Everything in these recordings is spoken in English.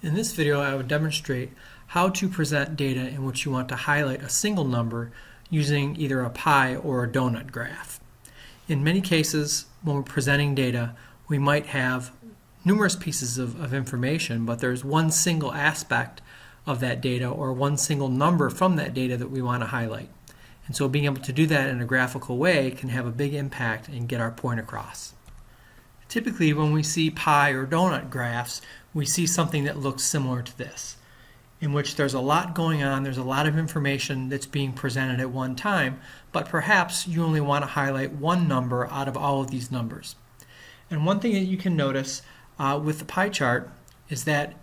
In this video, I will demonstrate how to present data in which you want to highlight a single number using either a pie or a donut graph. In many cases, when we're presenting data, we might have numerous pieces of information, but there's one single aspect of that data or one single number from that data that we want to highlight. And so being able to do that in a graphical way can have a big impact and get our point across. Typically, when we see pie or donut graphs, we see something that looks similar to this, in which there's a lot going on, there's a lot of information that's being presented at one time, but perhaps you only want to highlight one number out of all of these numbers. And one thing that you can notice with the pie chart is that,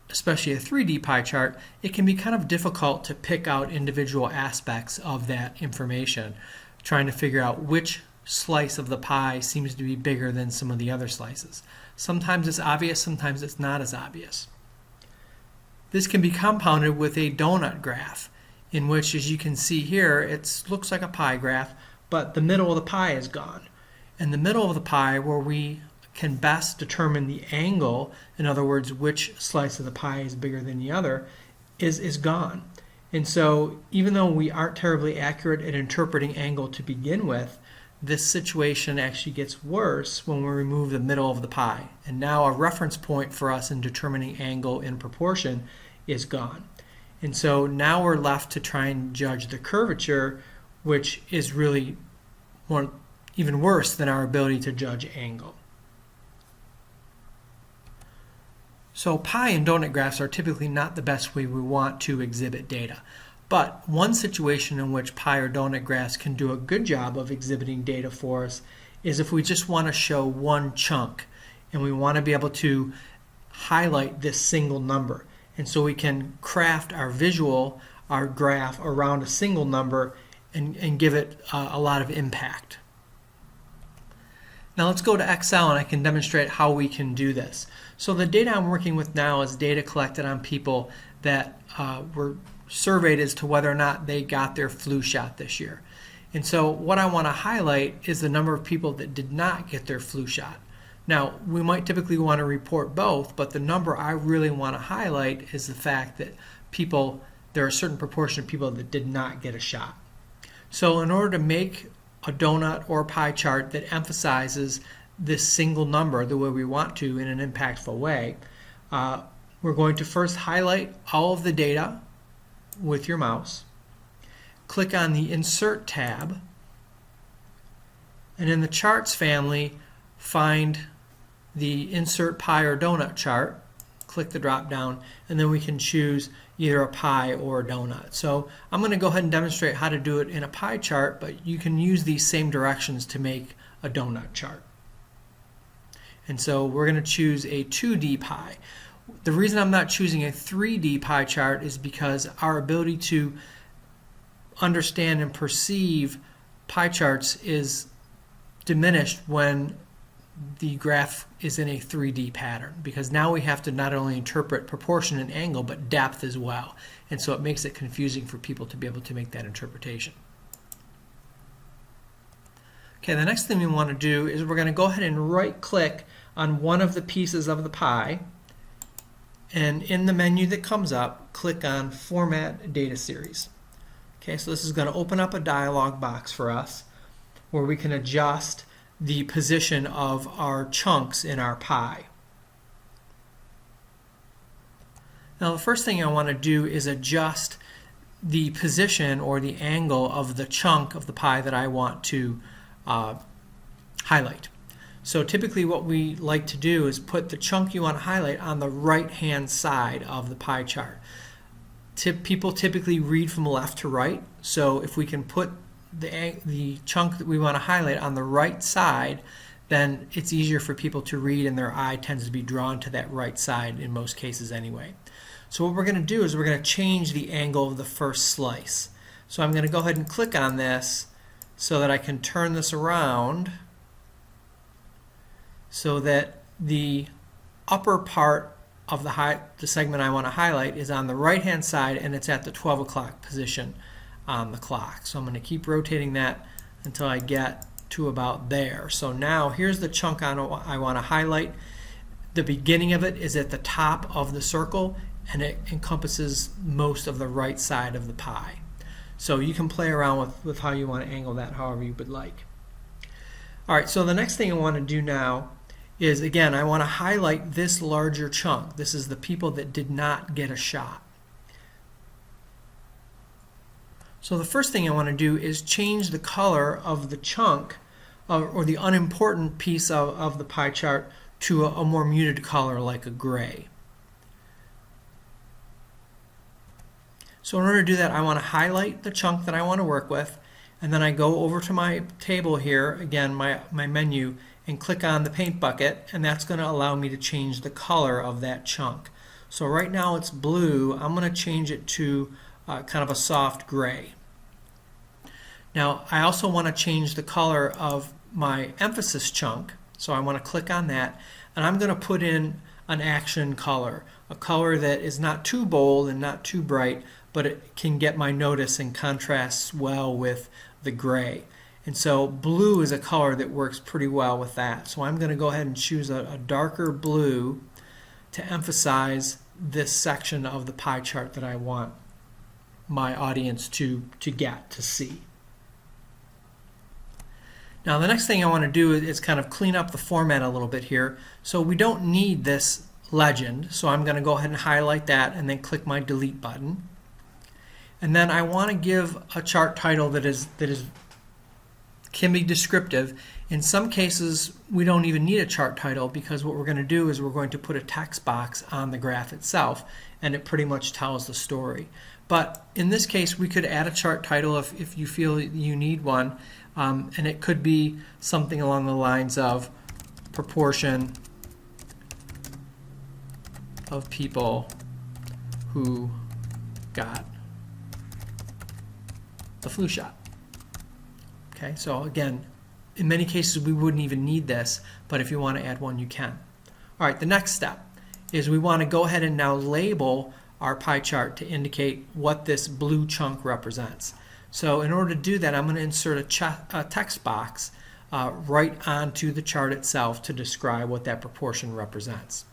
especially a 3D pie chart, it can be kind of difficult to pick out individual aspects of that information, trying to figure out which slice of the pie seems to be bigger than some of the other slices. Sometimes it's obvious, sometimes it's not as obvious. This can be compounded with a donut graph, in which, as you can see here, it looks like a pie graph, but the middle of the pie is gone. And the middle of the pie, where we can best determine the angle, in other words, which slice of the pie is bigger than the other, is gone. And so even though we aren't terribly accurate at interpreting angle to begin with, this situation actually gets worse when we remove the middle of the pie. And now a reference point for us in determining angle in proportion is gone. And so now we're left to try and judge the curvature, which is really even worse than our ability to judge angle. So pie and donut graphs are typically not the best way we want to exhibit data. But one situation in which pie or donut graphs can do a good job of exhibiting data for us is if we just want to show one chunk and we want to be able to highlight this single number. And so we can craft our visual, our graph, around a single number and give it a lot of impact. Now let's go to Excel and I can demonstrate how we can do this. So the data I'm working with now is data collected on people that were surveyed as to whether or not they got their flu shot this year. And so what I want to highlight is the number of people that did not get their flu shot. Now, we might typically want to report both, but the number I really want to highlight is the fact that there are a certain proportion of people that did not get a shot. So in order to make a donut or pie chart that emphasizes this single number the way we want to in an impactful way, we're going to first highlight all of the data with your mouse. Click on the Insert tab, and in the Charts family, find the Insert Pie or Donut chart. Click the drop down, and then we can choose either a pie or a donut. So I'm going to go ahead and demonstrate how to do it in a pie chart, but you can use these same directions to make a donut chart. And so we're going to choose a 2D pie. The reason I'm not choosing a 3D pie chart is because our ability to understand and perceive pie charts is diminished when the graph is in a 3D pattern, because now we have to not only interpret proportion and angle, but depth as well. And so it makes it confusing for people to be able to make that interpretation. Okay, the next thing we want to do is we're going to go ahead and right-click on one of the pieces of the pie, and in the menu that comes up, click on Format Data Series. Okay, so this is going to open up a dialog box for us where we can adjust the position of our chunks in our pie. Now the first thing I want to do is adjust the position or the angle of the chunk of the pie that I want to highlight. So typically what we like to do is put the chunk you want to highlight on the right hand side of the pie chart. People typically read from left to right, so if we can put the chunk that we want to highlight on the right side, then it's easier for people to read and their eye tends to be drawn to that right side in most cases anyway. So what we're going to do is we're going to change the angle of the first slice. So I'm going to go ahead and click on this so that I can turn this around so that the upper part of the segment I want to highlight is on the right hand side and it's at the 12 o'clock position on the clock. So I'm going to keep rotating that until I get to about there. So now here's the chunk I want to highlight. The beginning of it is at the top of the circle, and it encompasses most of the right side of the pie. So you can play around with how you want to angle that however you would like. All right, so the next thing I want to do now is, again, I want to highlight this larger chunk. This is the people that did not get a shot. So the first thing I want to do is change the color of the chunk or the unimportant piece of the pie chart to a more muted color like a gray. So in order to do that, I want to highlight the chunk that I want to work with, and then I go over to my table here, again my menu, and click on the paint bucket, and that's going to allow me to change the color of that chunk. So right now it's blue. I'm going to change it to kind of a soft gray. Now I also want to change the color of my emphasis chunk, so I want to click on that, and I'm going to put in an action color, a color that is not too bold and not too bright, but it can get my notice and contrasts well with the gray. And so blue is a color that works pretty well with that. So I'm going to go ahead and choose a darker blue to emphasize this section of the pie chart that I want my audience to see. Now the next thing I want to do is kind of clean up the format a little bit here. So we don't need this legend, so I'm going to go ahead and highlight that and then click my delete button. And then I want to give a chart title that can be descriptive. In some cases we don't even need a chart title, because what we're going to do is we're going to put a text box on the graph itself, and it pretty much tells the story. But in this case we could add a chart title if you feel you need one, and it could be something along the lines of proportion of people who got the flu shot. Okay, so again, in many cases we wouldn't even need this, but if you want to add one, you can. All right, the next step is we want to go ahead and now label our pie chart to indicate what this blue chunk represents. So in order to do that, I'm going to insert a text box right onto the chart itself to describe what that proportion represents.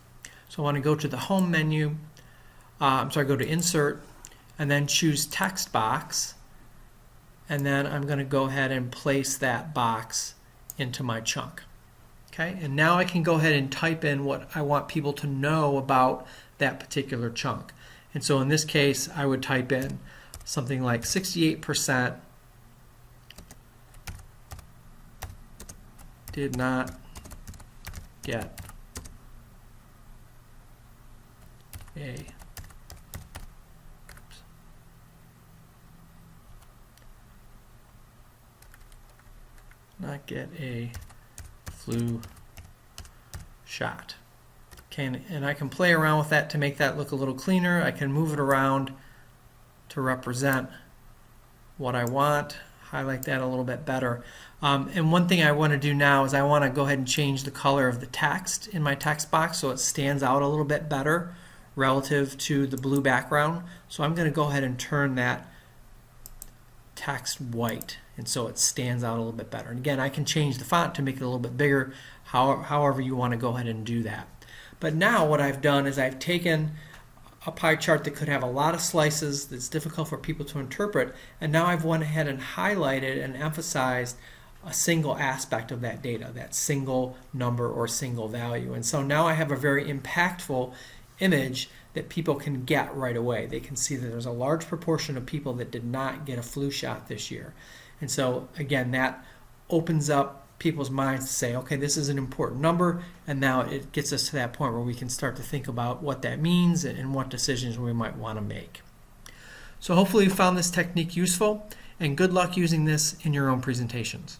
So I want to go to the home menu, go to insert, and then choose text box, and then I'm going to go ahead and place that box into my chunk. Okay, and now I can go ahead and type in what I want people to know about that particular chunk. And so in this case I would type in something like 68% did not get a flu shot. Okay, and I can play around with that to make that look a little cleaner. I can move it around to represent what I want, highlight that a little bit better. And one thing I want to do now is I want to go ahead and change the color of the text in my text box so it stands out a little bit better relative to the blue background. So I'm going to go ahead and turn that text white, and so it stands out a little bit better. And again, I can change the font to make it a little bit bigger, however you want to go ahead and do that. But now what I've done is I've taken a pie chart that could have a lot of slices that's difficult for people to interpret, and now I've went ahead and highlighted and emphasized a single aspect of that data, that single number or single value. And so now I have a very impactful image that people can get right away. They can see that there's a large proportion of people that did not get a flu shot this year. And so again, that opens up people's minds to say, okay, this is an important number, and now it gets us to that point where we can start to think about what that means and what decisions we might want to make. So hopefully you found this technique useful, and good luck using this in your own presentations.